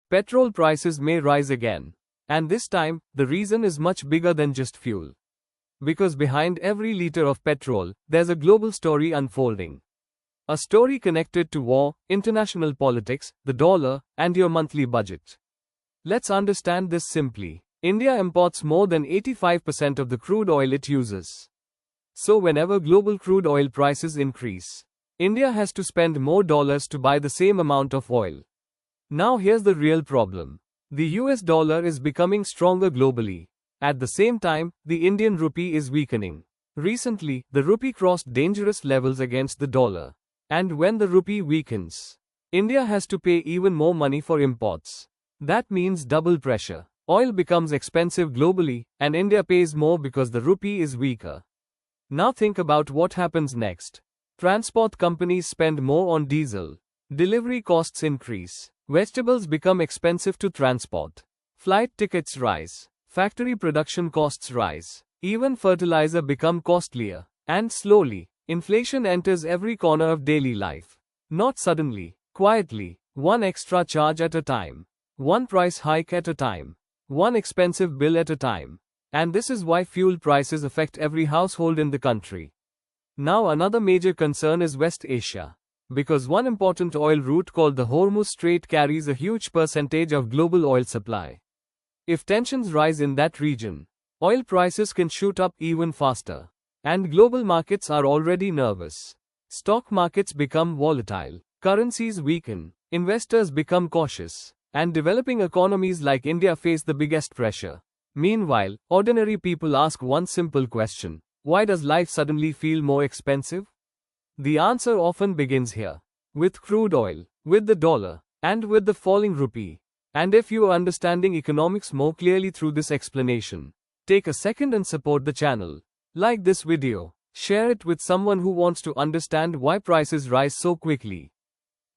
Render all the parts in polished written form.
petrol prices may rise again. And this time, the reason is much bigger than just fuel. Because behind every liter of petrol, there's a global story unfolding. A story connected to war, international politics, the dollar, and your monthly budget. Let's understand this simply. India imports more than 85% of the crude oil it uses. So whenever global crude oil prices increase, India has to spend more dollars to buy the same amount of oil. Now here's the real problem. The US dollar is becoming stronger globally. At the same time, the Indian rupee is weakening. Recently, the rupee crossed dangerous levels against the dollar. And when the rupee weakens, India has to pay even more money for imports. That means double pressure. Oil becomes expensive globally, and India pays more because the rupee is weaker. Now think about what happens next. Transport companies spend more on diesel. Delivery costs increase. Vegetables become expensive to transport. Flight tickets rise. Factory production costs rise. Even fertilizer become costlier. And slowly, inflation enters every corner of daily life. Not suddenly, quietly, one extra charge at a time. One price hike at a time. One expensive bill at a time. And this is why fuel prices affect every household in the country. Now another major concern is West Asia. Because one important oil route called the Hormuz Strait carries a huge percentage of global oil supply. If tensions rise in that region, oil prices can shoot up even faster. And global markets are already nervous. Stock markets become volatile. Currencies weaken. Investors become cautious. And developing economies like India face the biggest pressure. Meanwhile, ordinary people ask one simple question. Why does life suddenly feel more expensive? The answer often begins here. With crude oil, with the dollar, and with the falling rupee. And if you are understanding economics more clearly through this explanation, take a second and support the channel. Like this video, share it with someone who wants to understand why prices rise so quickly.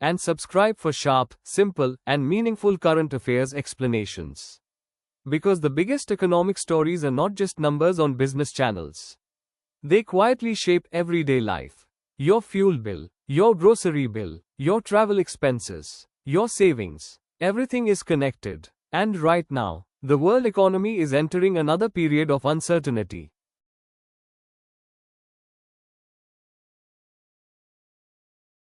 And subscribe for sharp, simple, and meaningful current affairs explanations. Because the biggest economic stories are not just numbers on business channels. They quietly shape everyday life. Your fuel bill, your grocery bill, your travel expenses, your savings. Everything is connected. And right now, the world economy is entering another period of uncertainty.